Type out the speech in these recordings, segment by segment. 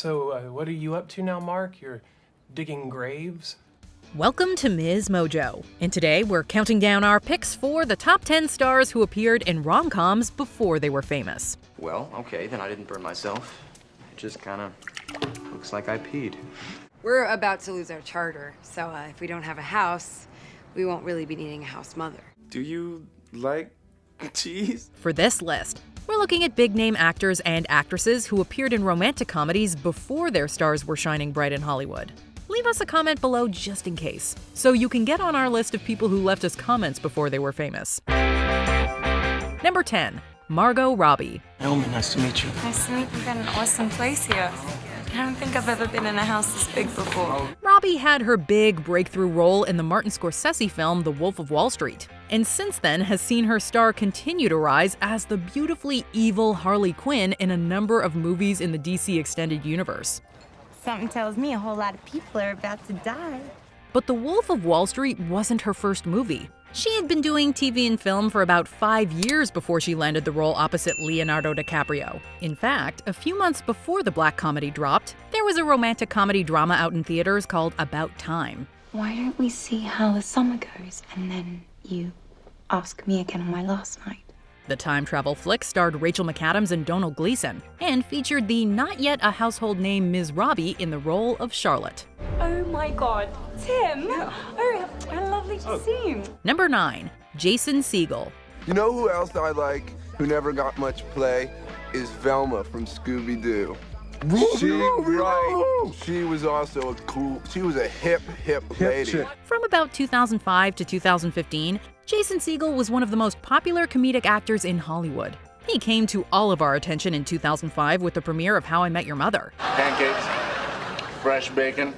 So what are you up to now, Mark? You're digging graves? Welcome to MsMojo, and today we're counting down our picks for the top 10 stars who appeared in rom-coms before they were famous. Well, okay, then I didn't burn myself. It just kind of looks like I peed. We're about to lose our charter, so if we don't have a house, we won't really be needing a house mother. Do you like cheese? For this list, we're looking at big-name actors and actresses who appeared in romantic comedies before their stars were shining bright in Hollywood. Leave us a comment below just in case, so you can get on our list of people who left us comments before they were famous. Number 10. Margot Robbie. Naomi, nice to meet you. Nice to meet you. You've got an awesome place here. I don't think I've ever been in a house this big before. Robbie had her big breakthrough role in the Martin Scorsese film The Wolf of Wall Street, and since then has seen her star continue to rise as the beautifully evil Harley Quinn in a number of movies in the DC Extended Universe. Something tells me a whole lot of people are about to die. But The Wolf of Wall Street wasn't her first movie. She had been doing TV and film for about 5 years before she landed the role opposite Leonardo DiCaprio. In fact, a few months before the black comedy dropped, there was a romantic comedy drama out in theaters called About Time. Why don't we see how the summer goes, and then you ask me again on my last night? The time travel flick starred Rachel McAdams and Donald Gleason, and featured the not-yet-a-household name Ms. Robbie in the role of Charlotte. Oh my God, Tim! Yeah. Oh, how lovely to see you. Number 9. Jason Segel. You know who else I like, who never got much play, is Velma from Scooby-Doo. She was also she was a hip lady. From about 2005 to 2015, Jason Segel was one of the most popular comedic actors in Hollywood. He came to all of our attention in 2005 with the premiere of How I Met Your Mother. Pancakes, fresh bacon,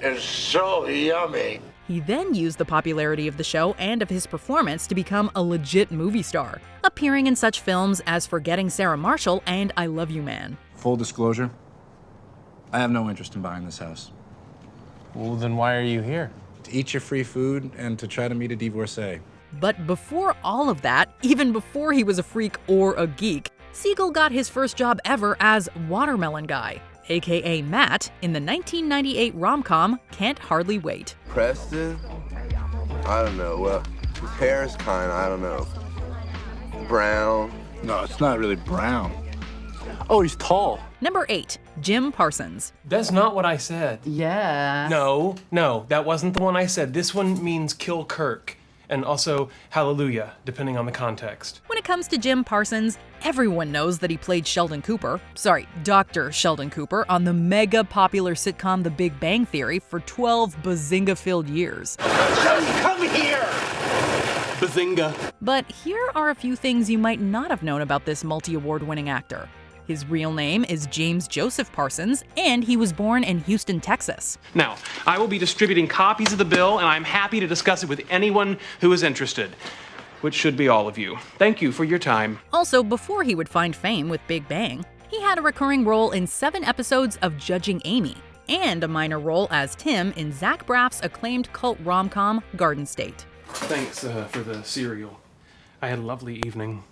is so yummy. He then used the popularity of the show and of his performance to become a legit movie star, appearing in such films as Forgetting Sarah Marshall and I Love You Man. Full disclosure, I have no interest in buying this house. Well, then why are you here? To eat your free food and to try to meet a divorcee. But before all of that, even before he was a freak or a geek, Segel got his first job ever as Watermelon Guy, aka Matt, in the 1998 rom-com Can't Hardly Wait. Preston? I don't know. Well, his hair is I don't know. Brown. No, it's not really brown. Oh, he's tall. Number 8. Jim Parsons. That's not what I said. Yeah. No, that wasn't the one I said. This one means kill Kirk. And also hallelujah, depending on the context. When it comes to Jim Parsons, everyone knows that he played Dr. Sheldon Cooper on the mega popular sitcom The Big Bang Theory for 12 bazinga-filled years. Come here! Bazinga. But here are a few things you might not have known about this multi-award-winning actor. His real name is James Joseph Parsons, and he was born in Houston, Texas. Now, I will be distributing copies of the bill, and I'm happy to discuss it with anyone who is interested, which should be all of you. Thank you for your time. Also, before he would find fame with Big Bang, he had a recurring role in 7 episodes of Judging Amy, and a minor role as Tim in Zach Braff's acclaimed cult rom-com Garden State. Thanks for the cereal. I had a lovely evening.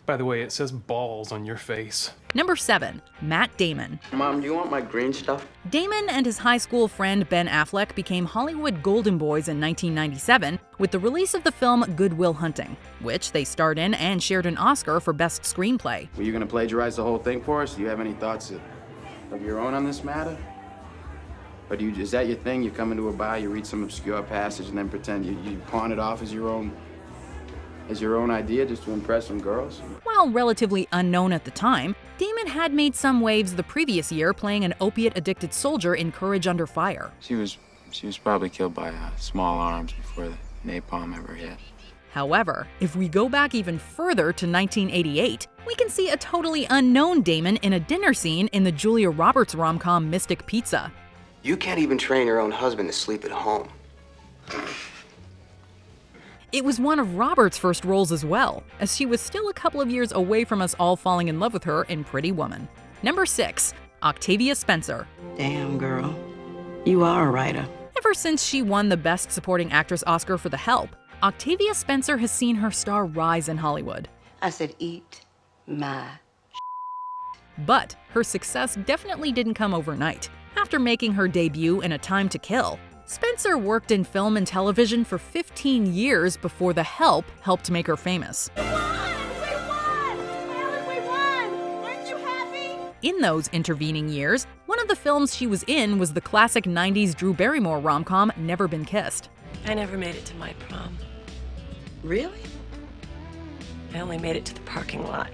By the way, it says balls on your face. Number 7. Matt Damon. Mom, do you want my green stuff? Damon and his high school friend Ben Affleck became Hollywood Golden Boys in 1997 with the release of the film Good Will Hunting, which they starred in and shared an Oscar for Best Screenplay. Were you going to plagiarize the whole thing for us? Do you have any thoughts of your own on this matter? Or is that your thing? You come into a bar, you read some obscure passage, and then pretend you pawn it off as your own idea just to impress some girls? While relatively unknown at the time, Damon had made some waves the previous year playing an opiate-addicted soldier in Courage Under Fire. She was probably killed by small arms before the napalm ever hit. However, if we go back even further to 1988, we can see a totally unknown Damon in a dinner scene in the Julia Roberts rom-com Mystic Pizza. You can't even train your own husband to sleep at home. It was one of Roberts' first roles as well, as she was still a couple of years away from us all falling in love with her in Pretty Woman. Number 6. Octavia Spencer. Damn, girl. You are a writer. Ever since she won the Best Supporting Actress Oscar for The Help, Octavia Spencer has seen her star rise in Hollywood. I said, eat my But her success definitely didn't come overnight. After making her debut in A Time to Kill, Spencer worked in film and television for 15 years before The Help helped make her famous. In those intervening years, one of the films she was in was the classic 90s Drew Barrymore rom-com Never Been Kissed. I never made it to my prom. Really? I only made it to the parking lot.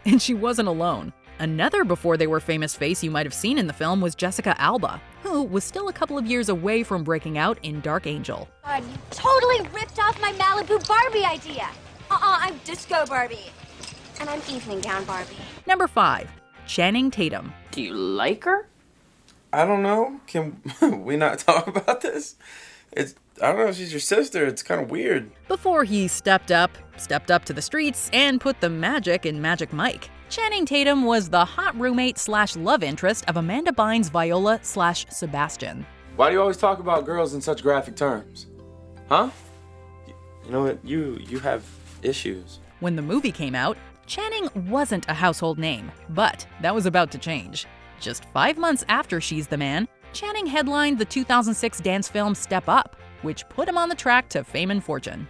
And she wasn't alone. Another before they were famous face you might have seen in the film was Jessica Alba, who was still a couple of years away from breaking out in Dark Angel. God, you totally ripped off my Malibu Barbie idea. I'm Disco Barbie. And I'm Evening Gown Barbie. Number 5. Channing Tatum. Do you like her? I don't know. Can we not talk about this? I don't know if she's your sister. It's kind of weird. Before he stepped up to the streets, and put the magic in Magic Mike, Channing Tatum was the hot roommate / love interest of Amanda Bynes' Viola / Sebastian. Why do you always talk about girls in such graphic terms? Huh? You know what? You have issues. When the movie came out, Channing wasn't a household name, but that was about to change. Just 5 months after She's the Man, Channing headlined the 2006 dance film Step Up, which put him on the track to fame and fortune.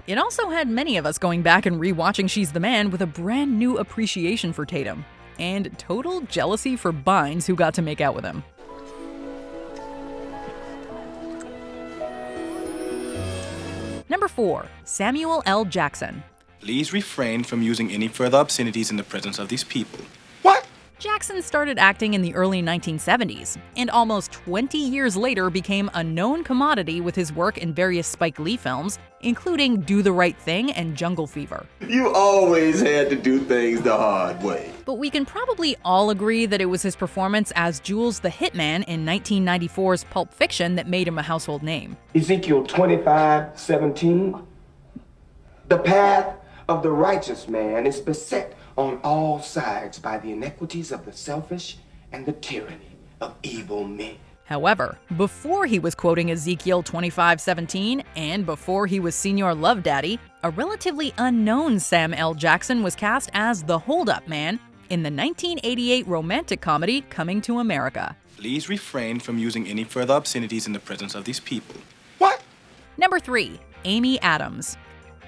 It also had many of us going back and rewatching She's the Man with a brand new appreciation for Tatum, and total jealousy for Bynes, who got to make out with him. Number 4. Samuel L. Jackson. Please refrain from using any further obscenities in the presence of these people. Jackson started acting in the early 1970s, and almost 20 years later became a known commodity with his work in various Spike Lee films, including Do the Right Thing and Jungle Fever. You always had to do things the hard way. But we can probably all agree that it was his performance as Jules the Hitman in 1994's Pulp Fiction that made him a household name. Ezekiel 25:17. The path of the righteous man is beset on all sides by the iniquities of the selfish and the tyranny of evil men. However, before he was quoting Ezekiel 25:17 and before he was Senior Love Daddy, a relatively unknown Sam L. Jackson was cast as the Hold-Up Man in the 1988 romantic comedy Coming to America. Please refrain from using any further obscenities in the presence of these people. Number 3. Amy Adams.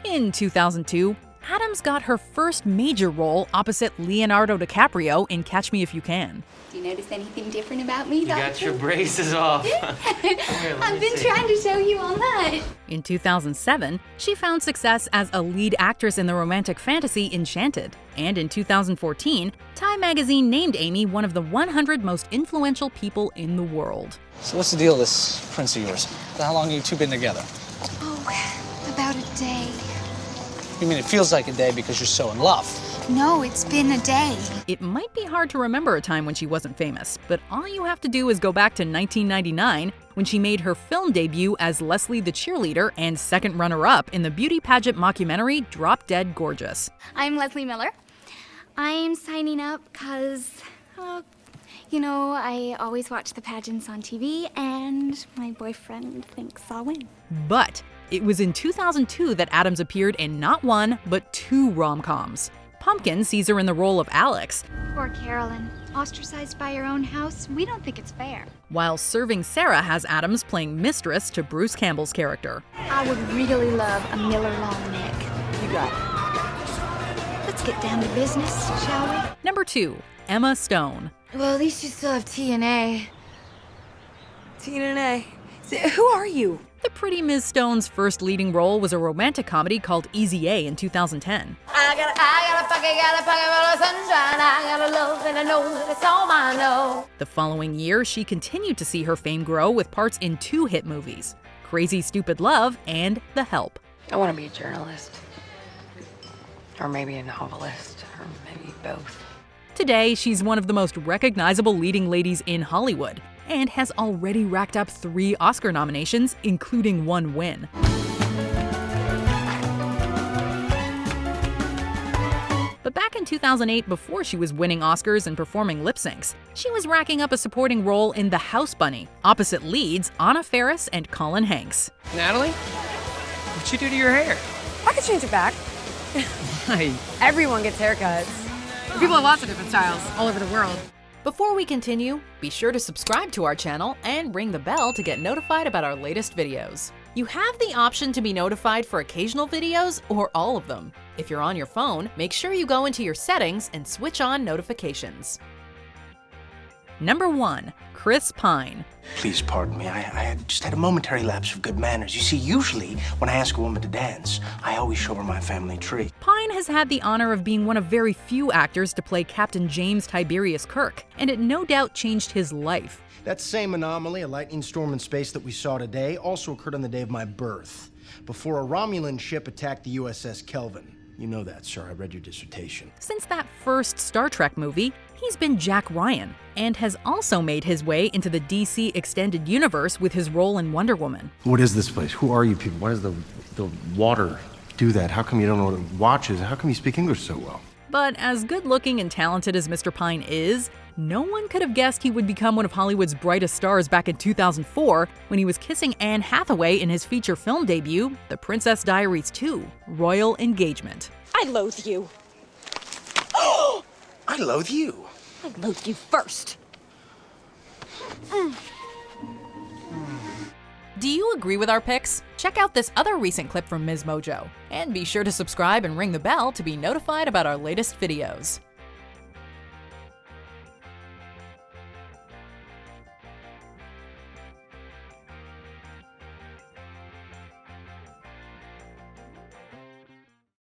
In 2002, Adams got her first major role opposite Leonardo DiCaprio in Catch Me If You Can. Do you notice anything different about me, Doctor? You got your braces off. I've been trying to show you all night. In 2007, she found success as a lead actress in the romantic fantasy Enchanted. And in 2014, Time magazine named Amy one of the 100 most influential people in the world. So what's the deal with this prince of yours? How long have you two been together? Oh, about a day. You mean it feels like a day because you're so in love? No, it's been a day. It might be hard to remember a time when she wasn't famous, but all you have to do is go back to 1999 when she made her film debut as Leslie the Cheerleader and second runner-up in the beauty pageant mockumentary Drop Dead Gorgeous. I'm Leslie Miller. I'm signing up because, I always watch the pageants on TV and my boyfriend thinks I'll win. But it was in 2002 that Adams appeared in not one, but 2 rom-coms. Pumpkin sees her in the role of Alex, Poor Carolyn. Ostracized by her own house, we don't think it's fair. while Serving Sarah has Adams playing mistress to Bruce Campbell's character. I would really love a Miller long neck. You got it. Let's get down to business, shall we? Number 2. Emma Stone. Well, at least you still have TNA. TNA. Who are you? The pretty Ms. Stone's first leading role was a romantic comedy called Easy A in 2010. I gotta fucking sunshine. I gotta love and I know that it's all I know. The following year, she continued to see her fame grow with parts in 2 hit movies, Crazy Stupid Love and The Help. I want to be a journalist. Or maybe a novelist. Or maybe both. Today, she's one of the most recognizable leading ladies in Hollywood and has already racked up 3 Oscar nominations, including 1 win. But back in 2008, before she was winning Oscars and performing lip syncs, she was racking up a supporting role in The House Bunny, opposite leads Anna Faris and Colin Hanks. Natalie, what'd you do to your hair? I could change it back. Right. Everyone gets haircuts. People have lots of different styles all over the world. Before we continue, be sure to subscribe to our channel and ring the bell to get notified about our latest videos. You have the option to be notified for occasional videos or all of them. If you're on your phone, make sure you go into your settings and switch on notifications. Number 1. Chris Pine. Please pardon me, I just had a momentary lapse of good manners. You see, usually when I ask a woman to dance, I always show her my family tree. Pine has had the honor of being one of very few actors to play Captain James Tiberius Kirk, and it no doubt changed his life. That same anomaly, a lightning storm in space that we saw today, also occurred on the day of my birth, before a Romulan ship attacked the USS Kelvin. You know that, sir. I read your dissertation. Since that first Star Trek movie, he's been Jack Ryan, and has also made his way into the DC Extended Universe with his role in Wonder Woman. What is this place? Who are you people? Why does the water do that? How come you don't know what a watch is? How come you speak English so well? But as good-looking and talented as Mr. Pine is, no one could have guessed he would become one of Hollywood's brightest stars back in 2004 when he was kissing Anne Hathaway in his feature film debut, The Princess Diaries 2: Royal Engagement. I loathe you. I loathe you. I loathe you first. Do you agree with our picks? Check out this other recent clip from MsMojo. And be sure to subscribe and ring the bell to be notified about our latest videos.